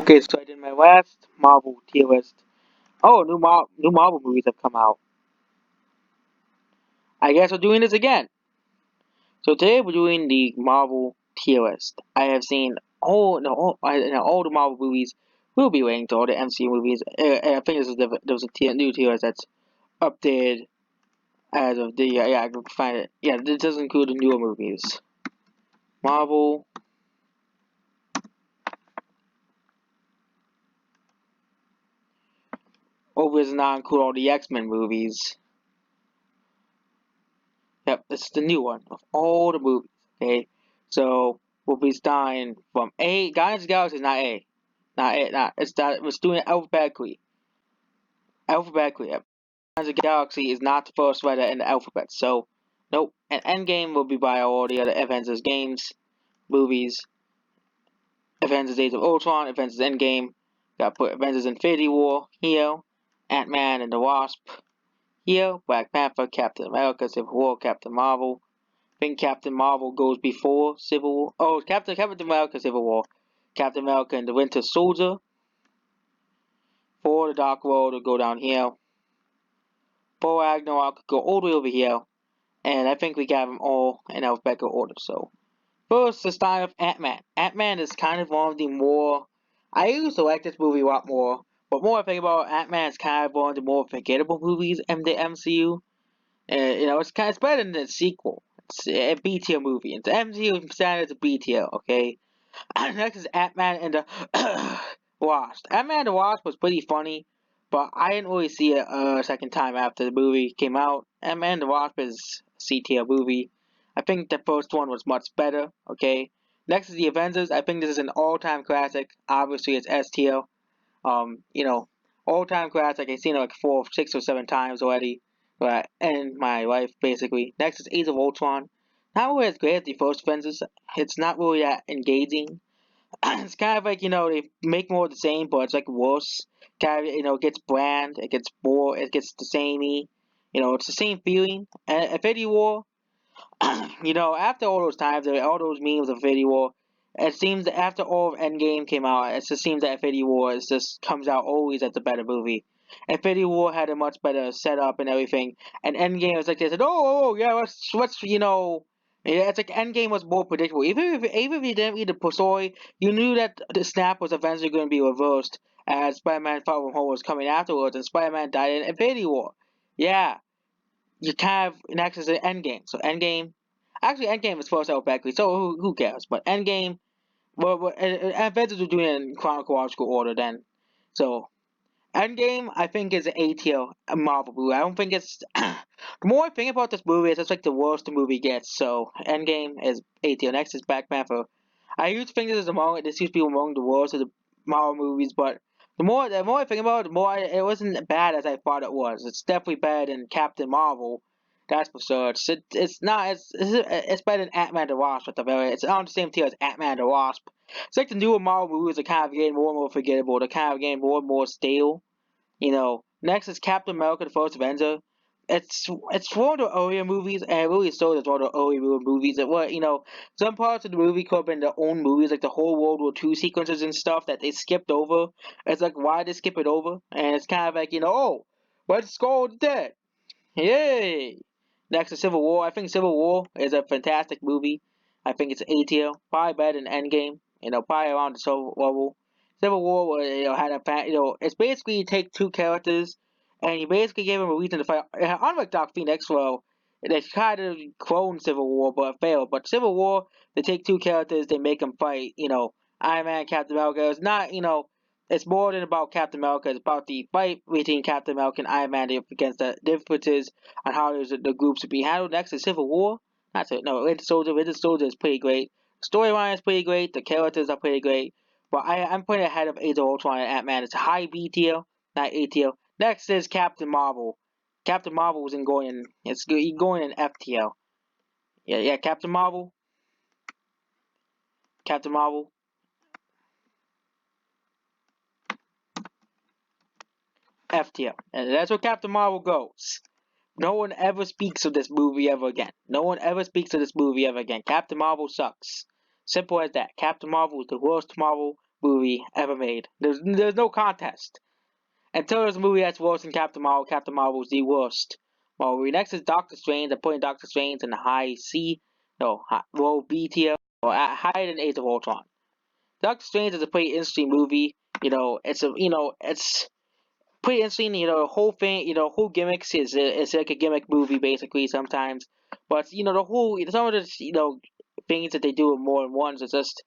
Okay, so I did my last Marvel tier list. Oh, new Marvel movies have come out. I guess we're doing this again. So today we're doing the Marvel tier list. I have seen all the Marvel movies. We'll be ranked all the MCU movies. I think there was a new tier list that's updated as of the yeah I can find it. Yeah, this doesn't include the newer movies. Marvel. Over does not include all the X-Men movies. Yep, this is the new one of all the movies. Okay, so we'll be starting from A. Guardians of the Galaxy is not A, not A, not it's that we're doing it alphabetically. Alphabetically, yep. Guardians of the Galaxy is not the first letter in the alphabet, so nope. And Endgame will be by all the other Avengers games, movies, Avengers Age of Ultron, Avengers Endgame. Got to put Avengers Infinity War here, Ant-Man and the Wasp here, Black Panther, Captain America, Civil War, Captain Marvel. I think Captain Marvel goes before Civil War. Oh, Captain America Civil War. Captain America and the Winter Soldier. For the Dark World will go down here. For Ragnarok go all the way over here. And I think we got them all in alphabetical order. So first, the start of Ant-Man. Ant-Man is kind of one of the more. I used to like this movie a lot more. But more I think about Ant-Man is kind of one of the more forgettable movies in the MCU. It's better than the sequel. It's a B tier movie. It's MCU standard as a B tier, okay? Next is Ant-Man and the Wasp. Ant-Man and the Wasp was pretty funny, but I didn't really see it a second time after the movie came out. Ant-Man and the Wasp is a C tier movie. I think the first one was much better, okay? Next is the Avengers. I think this is an all-time classic. Obviously, it's S tier. Um, you know, all-time classic. I've seen it like 6 or 7 times already. But in my life, basically. Next is Age of Ultron. Not really as great as the first Avengers. It's not really that engaging. It's kind of like, they make more of the same, but it's like worse. Kind of, it gets bland, it gets bored, it gets the samey. It's the same feeling. And Infinity War, after all those times, all those memes of Infinity War, it seems that after all of Endgame came out, it just seems that Infinity War just comes out always as the better movie. Infinity War had a much better setup and everything, and Endgame was like they said, yeah, yeah, it's like Endgame was more predictable. Even if you didn't read the story, you knew that the snap was eventually going to be reversed as Spider-Man Far From Home was coming afterwards, and Spider-Man died in Infinity War. Yeah, you kind of next is the Endgame. So Endgame, actually Endgame is first alphabetically, so who cares? But Endgame, Avengers were doing it in chronological order then. So Endgame, I think is an A tier Marvel movie. I don't think it's the more I think about this movie, it's just like the worst the movie gets. So Endgame is A tier. Next is Black Panther. I used to think this used to be among the worst of the Marvel movies, but the more I think about it, it wasn't bad as I thought it was. It's definitely better than Captain Marvel, that's for sure. It's not it's better than Ant-Man and the Wasp at the very. It's on the same tier as Ant-Man and the Wasp. It's like the newer Marvel movies are kind of getting more and more forgettable. They're kind of getting more and more stale. Next is Captain America: The First Avenger. It's one of the earlier movies, and it really showed as one of the earlier movies. It was, some parts of the movie could have been their own movies, like the whole World War II sequences and stuff that they skipped over. It's like, why they skip it over? And it's kind of like, oh, Red Skull dead. Yay! Next is Civil War. I think Civil War is a fantastic movie. I think it's A tier, probably better than Endgame. Probably around the Civil level. Civil War, had it's basically you take two characters and you basically gave them a reason to fight. Unlike Dark Phoenix, well, they tried to clone Civil War but failed. But Civil War, they take two characters, they make them fight. Iron Man, Captain America. It's not, it's more than about Captain America. It's about the fight between Captain America and Iron Man against the differences on how the groups would be handled. Next is Civil War. Not so, no, Winter Soldier. Winter Soldier is pretty great. Storyline is pretty great. The characters are pretty great. But I'm putting it ahead of Age of Ultron and Ant-Man. It's a high B tier, not A tier. Next is Captain Marvel. Captain Marvel is going in F tier. Yeah, Captain Marvel. Captain Marvel. F tier. And that's where Captain Marvel goes. No one ever speaks of this movie ever again. No one ever speaks of this movie ever again. Captain Marvel sucks. Simple as that. Captain Marvel is the worst Marvel movie ever made. There's no contest. Until there's a movie that's worse than Captain Marvel, Captain Marvel is the worst Marvel movie. Next is Doctor Strange. I'm putting Doctor Strange in the low B tier, or higher than Age of Ultron. Doctor Strange is a pretty interesting movie. It's pretty interesting. The whole thing, whole gimmicks is like a gimmick movie basically sometimes. But the whole some of the things that they do in more than ones is just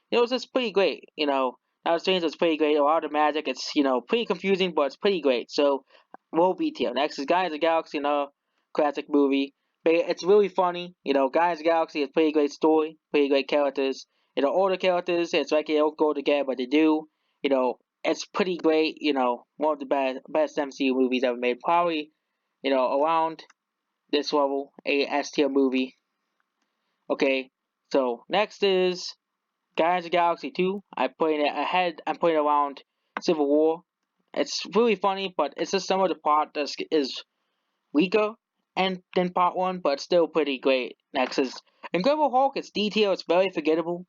it's just pretty great. Doctor Strange is pretty great. A lot of magic. It's pretty confusing, but it's pretty great. So low B tier. Next is Guardians of the Galaxy, another classic movie. But it's really funny. Guardians of the Galaxy is pretty great story, pretty great characters. All the characters, it's like they don't go together, but they do. It's pretty great. One of the best MCU movies ever made. Probably, around this level, a S tier movie. Okay, so next is Guardians of the Galaxy 2. I'm putting it ahead. I'm putting it around Civil War. It's really funny, but it's just some of the part that is weaker and than part 1, but still pretty great. Next is Incredible Hulk. It's detailed. It's very forgettable.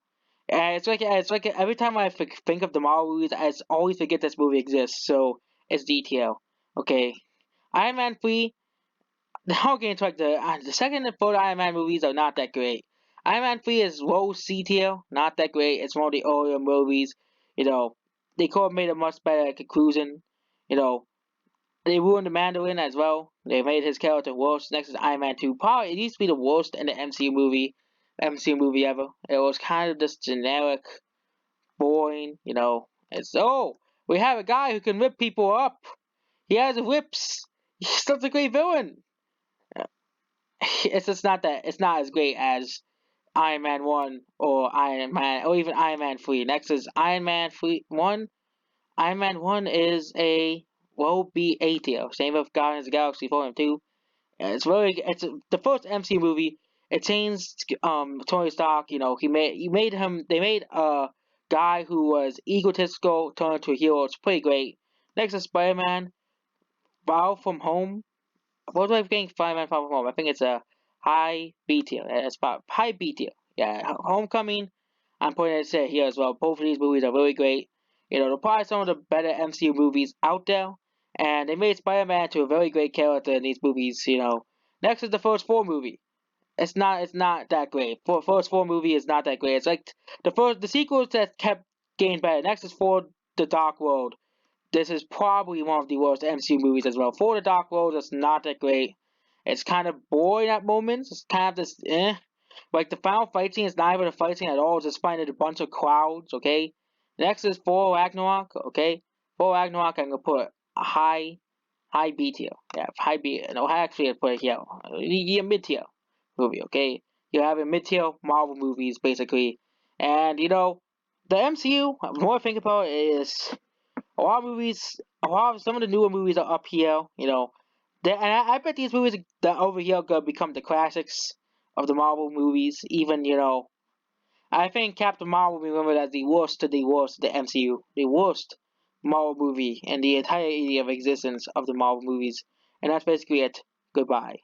It's like every time I think of the Marvel movies, I always forget this movie exists. So it's detail. Okay, Iron Man 3. Now we're getting to like the second and third Iron Man movies are not that great. Iron Man 3 is low C tier, not that great. It's one of the earlier movies. They could have made a much better conclusion. You know, they ruined the Mandarin as well. They made his character worse. Next is Iron Man 2. Probably it used to be the worst in the MCU movie ever. It was kind of just generic, boring. It's we have a guy who can whip people up. He has whips. He's such a great villain. It's just not that. It's not as great as Iron Man 1 or Iron Man or even Iron Man 3. Next is Iron Man 3 1. Iron Man 1 is a will be A tier. Same with Guardians of the Galaxy 4 and 2. It's the first MC movie. It changed Tony Stark. They made a guy who was egotistical turn into a hero. It's pretty great. Next is Spider-Man Far From Home. What do I think Spider-Man Far From Home? I think it's a high B tier. It's about high B tier. Yeah, Homecoming. I'm putting it here as well. Both of these movies are really great. They're probably some of the better MCU movies out there, and they made Spider-Man to a very great character in these movies. Next is the first four movie. It's not that great. First four movie is not that great. It's like the sequels that kept getting better. Next is For the Dark World. This is probably one of the worst MCU movies as well. For the Dark World is not that great. It's kind of boring at moments. It's kind of just Like the final fight scene is not even a fight scene at all. It's just finding a bunch of crowds. Okay. Next is For Ragnarok. Okay. For Ragnarok, I'm gonna put a high B tier. Yeah, high B. No, actually, I put it here. Mid tier movie. Okay. You're having mid tier Marvel movies basically, and the MCU. The more I think about it is some of the newer movies are up here. And I bet these movies that over here are gonna become the classics of the Marvel movies. Even I think Captain Marvel will be remembered as the worst of the MCU, the worst Marvel movie in the entirety of existence of the Marvel movies. And that's basically it. Goodbye.